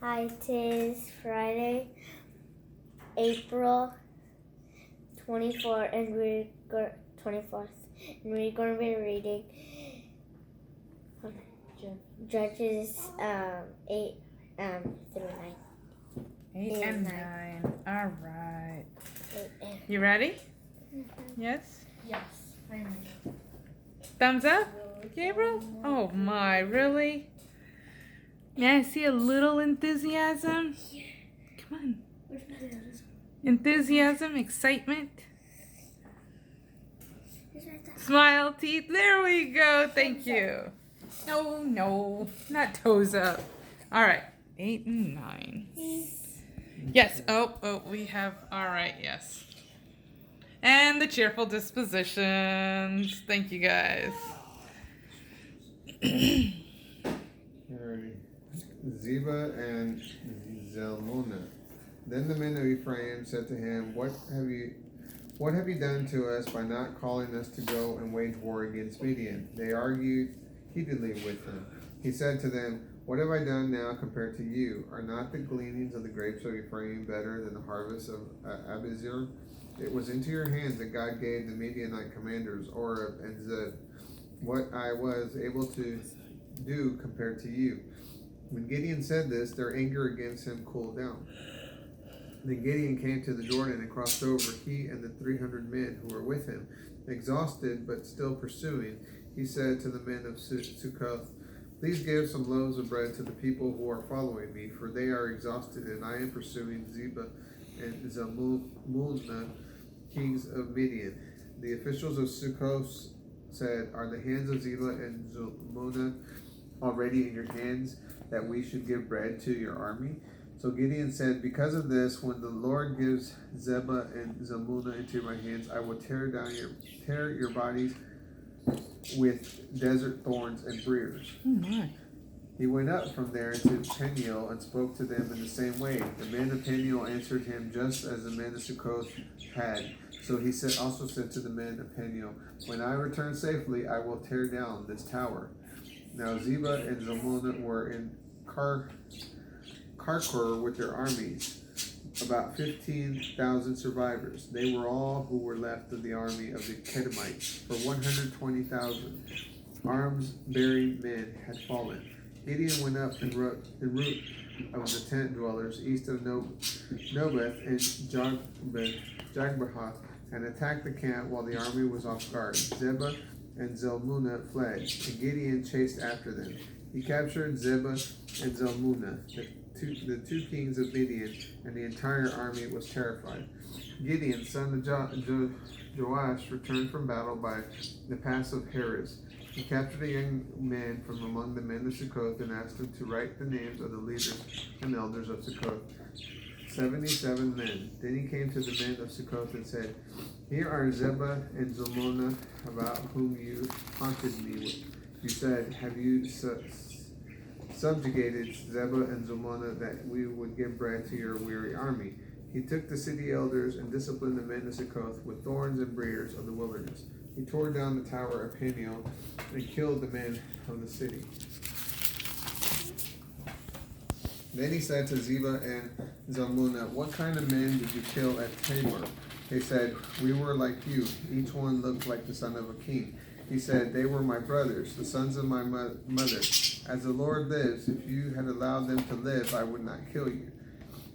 Hi, today's Friday, April 24th, and we're 24th, and we're going to be reading Judges 8 through 9. 8 and 9. All right. 8 You ready? Mm-hmm. Yes? Yes, I'm ready. Thumbs up, Gabriel? Oh my, really? May I see a little enthusiasm? Come on. Enthusiasm, excitement. Smile, teeth. There we go. Thank you. No, not toes up. All right. 8 and 9. Yes. Oh, we have. All right. Yes. And the cheerful dispositions. Thank you, guys. Alrighty. Ziba and Zalmunna. Then the men of Ephraim said to him, What have you done to us by not calling us to go and wage war against Midian? They argued heatedly with him. He said to them, What have I done now compared to you? Are not the gleanings of the grapes of Ephraim better than the harvest of Abizur? It was into your hands that God gave the Midianite commanders, Oreb and Zeb, what I was able to do compared to you. When Gideon said this, their anger against him cooled down. Then Gideon came to the Jordan and crossed over, he and the 300 men who were with him. Exhausted but still pursuing, he said to the men of Sukkoth, Please give some loaves of bread to the people who are following me, for they are exhausted, and I am pursuing Ziba and Zalmunna, kings of Midian. The officials of Sukkoth said, Are the hands of Ziba and Zalmunna already in your hands, that we should give bread to your army? So Gideon said, Because of this, when the Lord gives Zeba and Zalmunna into my hands, I will tear your bodies with desert thorns and briars. Oh my. He went up from there to Peniel and spoke to them in the same way. The men of Peniel answered him just as the men of Sukkoth had. So he also said to the men of Peniel, When I return safely, I will tear down this tower. Now Ziba and Zalmunna were in Karkor with their armies, about 15,000 survivors. They were all who were left of the army of the Kedemites, for 120,000 arms-bearing men had fallen. Gideon went up en route of the tent dwellers east of Nobeth and Jogbahath, and attacked the camp while the army was off guard. Zeba and Zalmunna fled, and Gideon chased after them. He captured Zeba and Zalmunna, the two kings of Midian, and the entire army was terrified. Gideon, son of Joash, returned from battle by the pass of Heres. He captured a young man from among the men of Sukkoth and asked him to write the names of the leaders and elders of Sukkoth, 77 men. Then he came to the men of Sukkoth and said, Here are Zeba and Zalmunna, about whom you taunted me with. You said, Have you subjugated Zeba and Zalmunna that we would give bread to your weary army? He took the city elders and disciplined the men of Sukkoth with thorns and briars of the wilderness. He tore down the tower of Peniel and killed the men of the city. Then he said to Ziba and Zalmunna, What kind of men did you kill at Tabor? They said, We were like you. Each one looked like the son of a king. He said, They were my brothers, the sons of my mother. As the Lord lives, if you had allowed them to live, I would not kill you.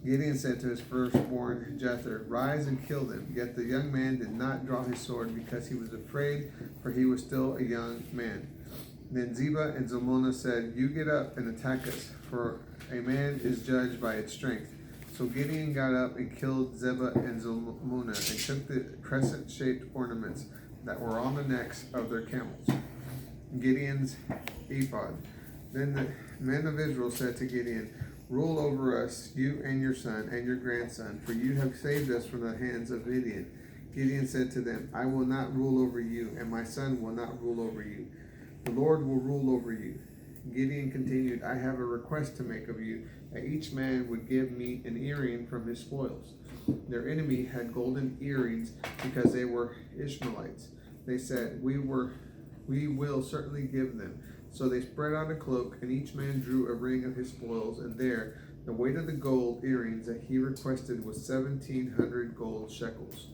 Gideon said to his firstborn Jether, Rise and kill them. Yet the young man did not draw his sword because he was afraid, for he was still a young man. Then Ziba and Zalmunna said, You get up and attack us, for a man is judged by its strength. So Gideon got up and killed Zeba and Zalmunna and took the crescent-shaped ornaments that were on the necks of their camels, Gideon's ephod. Then the men of Israel said to Gideon, Rule over us, you and your son and your grandson, for you have saved us from the hands of Midian. Gideon said to them, I will not rule over you, and my son will not rule over you. The Lord will rule over you. Gideon continued, I have a request to make of you, that each man would give me an earring from his spoils. Their enemy had golden earrings because they were Ishmaelites. They said, We will certainly give them. So they spread out a cloak, and each man drew a ring of his spoils, and there the weight of the gold earrings that he requested was 1,700 gold shekels.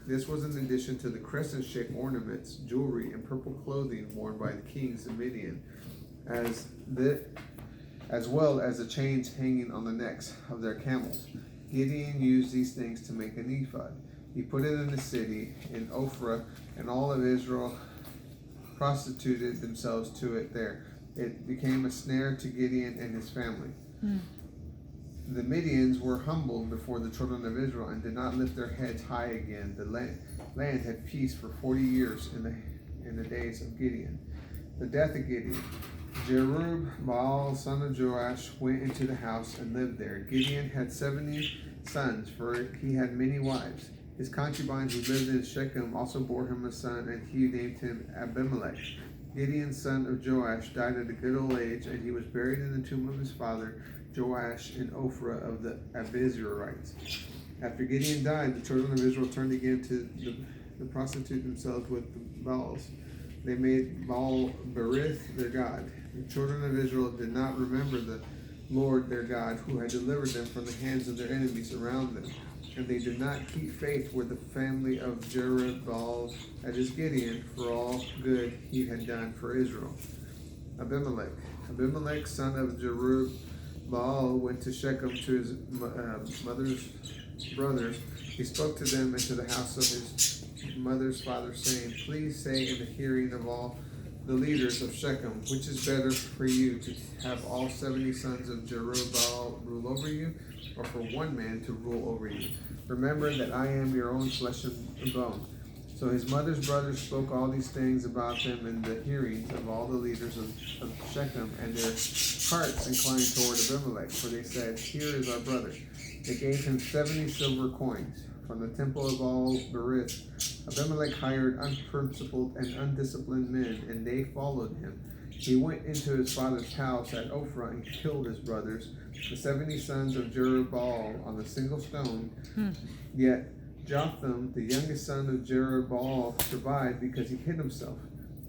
This was in addition to the crescent-shaped ornaments, jewelry, and purple clothing worn by the kings of Midian, as well as the chains hanging on the necks of their camels. Gideon used these things to make an ephod. He put it in the city in Ophrah, and all of Israel prostituted themselves to it there. It became a snare to Gideon and his family. The Midians were humbled before the children of Israel and did not lift their heads high again. The land had peace for 40 years in the days of Gideon. The death of Gideon. Jerub-Baal, son of Joash, went into the house and lived there. Gideon had 70 sons, for he had many wives. His concubines who lived in Shechem also bore him a son, and he named him Abimelech. Gideon, son of Joash, died at a good old age, and he was buried in the tomb of his father Joash in Ophrah of the Abizurites. After Gideon died, the children of Israel turned again to prostitute themselves with the Baals. They made Baal Berith their god. The children of Israel did not remember the Lord their God, who had delivered them from the hands of their enemies around them. And they did not keep faith with the family of Jerubbaal, that is Gideon, for all good he had done for Israel. Abimelech, son of Jerubbaal, went to Shechem to his mother's brothers. He spoke to them and to the house of his mother's father, saying, "Please say in the hearing of all the leaders of Shechem, which is better for you, to have all 70 sons of Jerubbaal rule over you, or for one man to rule over you? Remember that I am your own flesh and bone." So his mother's brothers spoke all these things about them in the hearings of all the leaders of Shechem, and their hearts inclined toward Abimelech, for they said, "Here is our brother." They gave him 70 silver coins. From the temple of Baal Berith, Abimelech hired unprincipled and undisciplined men, and they followed him. He went into his father's house at Ophrah and killed his brothers, the 70 sons of Jerubbaal, on a single stone. Yet Jotham, the youngest son of Jerubbaal, survived because he hid himself.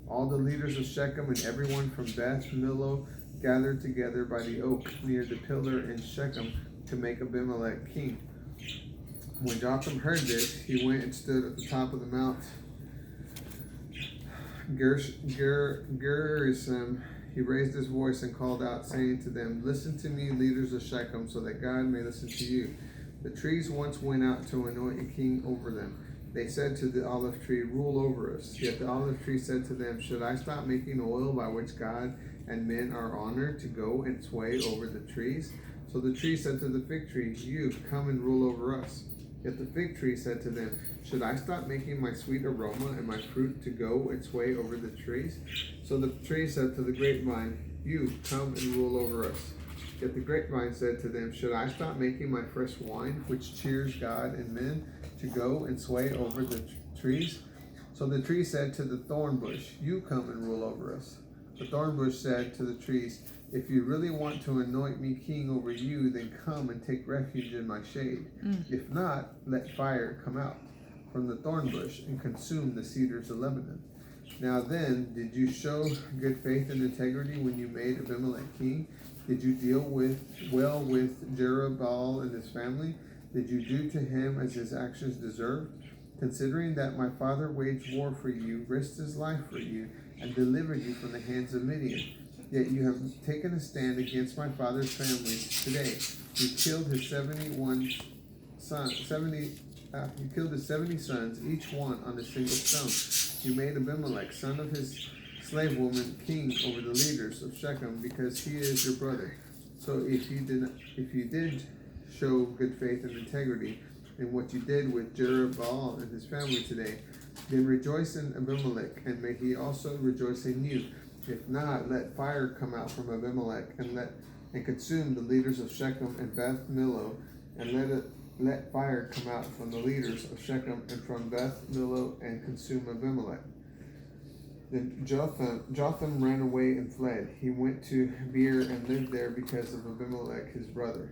All the leaders of Shechem and everyone from Beth Millo gathered together by the oak near the pillar in Shechem to make Abimelech king. When Jotham heard this, he went and stood at the top of the mount Gerizim. He raised his voice and called out, saying to them, "Listen to me, leaders of Shechem, so that God may listen to you. The trees once went out to anoint a king over them. They said to the olive tree, 'Rule over us.' Yet the olive tree said to them, 'Should I stop making oil by which God and men are honored to go and sway over the trees?' So the tree said to the fig tree, 'You, come and rule over us.' Yet the fig tree said to them, 'Should I stop making my sweet aroma and my fruit to go and sway over the trees?' So the tree said to the grapevine, 'You, come and rule over us.' Yet the grapevine said to them, 'Should I stop making my fresh wine, which cheers God and men, to go and sway over the trees?' So the tree said to the thorn bush, 'You come and rule over us.' The thorn bush said to the trees, 'If you really want to anoint me king over you, then come and take refuge in my shade. If not, let fire come out from the thorn bush and consume the cedars of Lebanon.' Now then, did you show good faith and integrity when you made Abimelech king? Did you deal well with Jerubbaal and his family? Did you do to him as his actions deserved? Considering that my father waged war for you, risked his life for you, and delivered you from the hands of Midian. Yet you have taken a stand against my father's family today. You killed his 70 sons, each one on a single stone. You made Abimelech, son of his slave woman, king over the leaders of Shechem, because he is your brother. So if you did show good faith and integrity in what you did with Jerubbaal and his family today, then rejoice in Abimelech, and may he also rejoice in you. If not, let fire come out from Abimelech, and consume the leaders of Shechem and Beth Millo, and let fire come out from the leaders of Shechem and from Beth Millo, and consume Abimelech." Then Jotham ran away and fled. He went to Beer and lived there because of Abimelech his brother.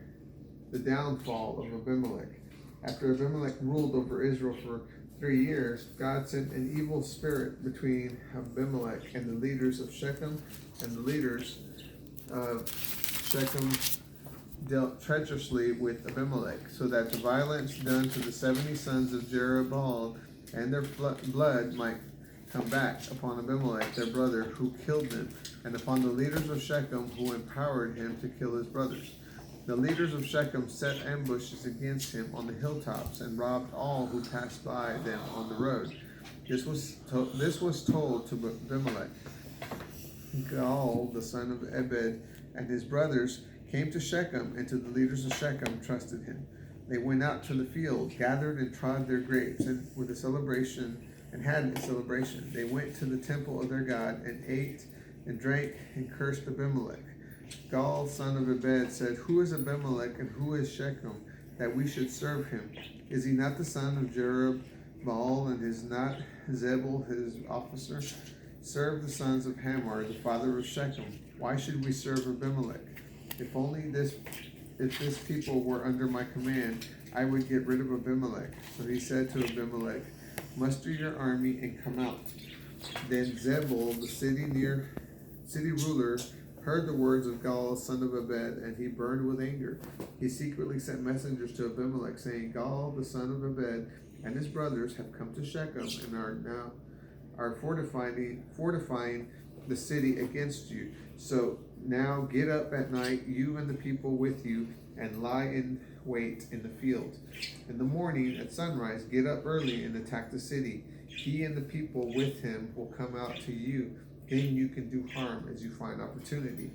The downfall of Abimelech. After Abimelech ruled over Israel for 3 years, God sent an evil spirit between Abimelech and the leaders of Shechem, and the leaders of Shechem dealt treacherously with Abimelech, so that the violence done to the 70 sons of Jerubbaal and their blood might come back upon Abimelech, their brother, who killed them, and upon the leaders of Shechem, who empowered him to kill his brothers. The leaders of Shechem set ambushes against him on the hilltops and robbed all who passed by them on the road. This was told to Abimelech. Gaal, the son of Ebed, and his brothers came to Shechem, and to the leaders of Shechem trusted him. They went out to the field, gathered and trod their grapes, and with a celebration, and had a celebration. They went to the temple of their God, and ate and drank, and cursed Abimelech. Gaal, son of Ebed, said, Who is Abimelech, and who is Shechem, that we should serve him? Is he not the son of Jerubbaal, and is not Zebul his officer? Serve the sons of Hamor, the father of Shechem. Why should we serve Abimelech? If this people were under my command, I would get rid of Abimelech. So he said to Abimelech, Muster your army and come out. Then Zebul, the city ruler, heard the words of Gaal, son of Ebed, and he burned with anger. He secretly sent messengers to Abimelech, saying, Gaal, the son of Ebed, and his brothers have come to Shechem and are fortifying the city against you. So now get up at night, you and the people with you, and lie in wait in the field. In the morning at sunrise, get up early and attack the city. He and the people with him will come out to you. Then you can do harm as you find opportunity.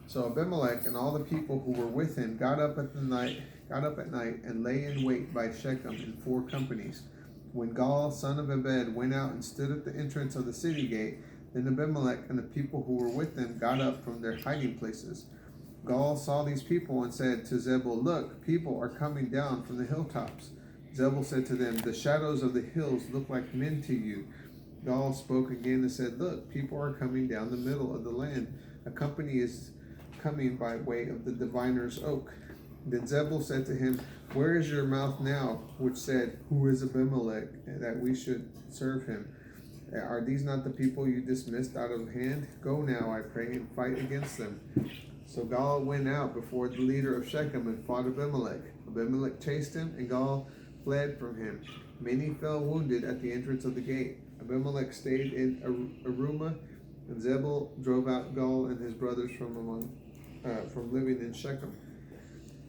So Abimelech and all the people who were with him got up at night and lay in wait by Shechem in 4 companies. When Gaal, son of Ebed, went out and stood at the entrance of the city gate, then Abimelech and the people who were with them got up from their hiding places. Gaal saw these people and said to Zebul, Look, people are coming down from the hilltops. Zebul said to them, The shadows of the hills look like men to you. Gaal spoke again and said, Look, people are coming down the middle of the land. A company is coming by way of the diviner's oak. Then Zebul said to him, Where is your mouth now, which said, Who is Abimelech, that we should serve him? Are these not the people you dismissed out of hand? Go now, I pray, and fight against them. So Gaal went out before the leader of Shechem and fought Abimelech. Abimelech chased him, and Gaal fled from him. Many fell wounded at the entrance of the gate. Abimelech stayed in Arumah, and Zebul drove out Gaal and his brothers from living in Shechem.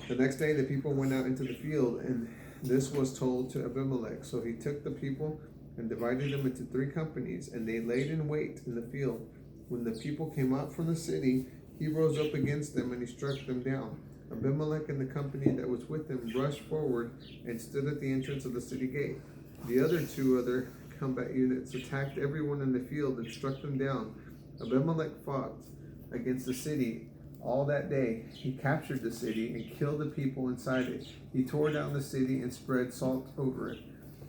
The next day the people went out into the field, and this was told to Abimelech. So he took the people and divided them into 3 companies, and they laid in wait in the field. When the people came out from the city, he rose up against them, and he struck them down. Abimelech and the company that was with him rushed forward and stood at the entrance of the city gate. The other combat units attacked everyone in the field and struck them down. Abimelech fought against the city all that day. He captured the city and killed the people inside it. He tore down the city and spread salt over it.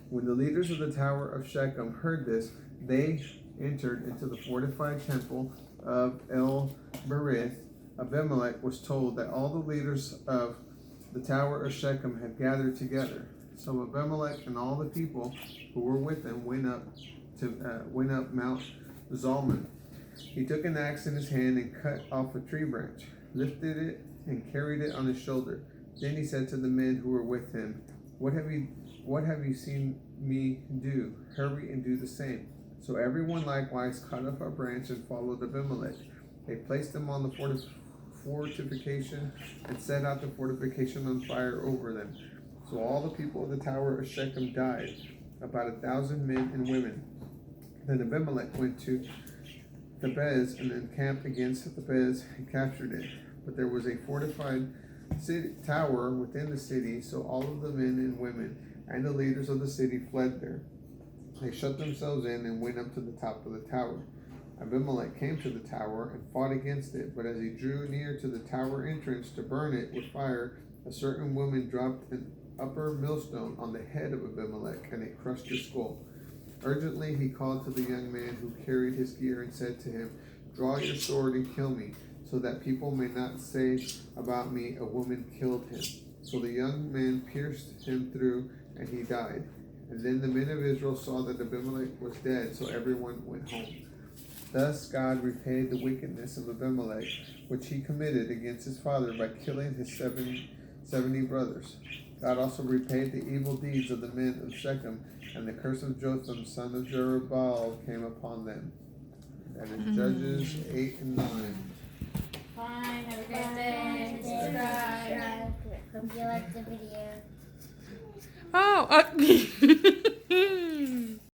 When the leaders of the tower of Shechem heard this, they entered into the fortified temple of El-Berith. Abimelech was told that all the leaders of the tower of Shechem had gathered together. So Abimelech and all the people who were with him went up Mount Zalmon. He took an axe in his hand and cut off a tree branch, lifted it, and carried it on his shoulder. Then he said to the men who were with him, What have you seen me do? Hurry and do the same. So everyone likewise cut up a branch and followed Abimelech. They placed them on the fortification and set out the fortification on fire over them. So all the people of the tower of Shechem died, about 1,000 men and women. Then Abimelech went to Thebez and encamped against Thebez and captured it. But there was a fortified tower within the city, so all of the men and women and the leaders of the city fled there. They shut themselves in and went up to the top of the tower. Abimelech came to the tower and fought against it, but as he drew near to the tower entrance to burn it with fire, a certain woman dropped an upper millstone on the head of Abimelech, and it crushed his skull. Urgently he called to the young man who carried his gear and said to him, Draw your sword and kill me, so that people may not say about me, a woman killed him. So the young man pierced him through, and he died. And then the men of Israel saw that Abimelech was dead, so everyone went home. Thus God repaid the wickedness of Abimelech, which he committed against his father by killing his 70 brothers. God also repaid the evil deeds of the men of Shechem, and the curse of Jotham, son of Jerubbaal, came upon them. That is Judges 8 and 9. Fine, have a good day. Subscribe. Hope you liked the video. Oh,